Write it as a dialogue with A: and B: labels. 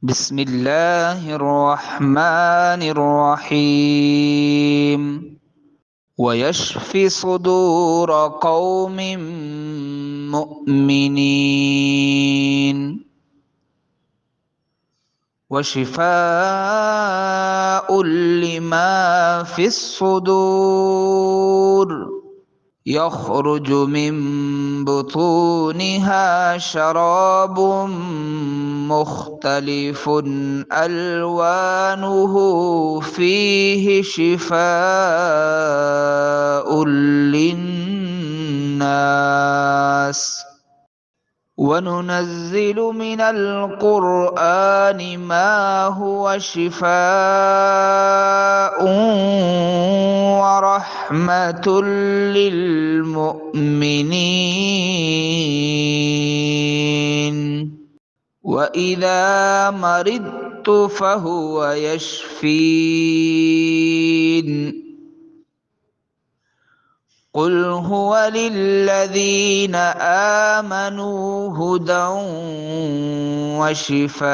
A: بسم الله الرحمن الرحيم. ويشفي صدور قوم مؤمنين وشفاء لما في الصدور. يخرج من بطونها شراب مختلف ألوانه فيه شفاء للناس. وننزل من القرآن ما هو شفاء ورحمة للمؤمنين وإذا مرضت فهو يشفين. قل هو للذين آمنوا هدى وشفاء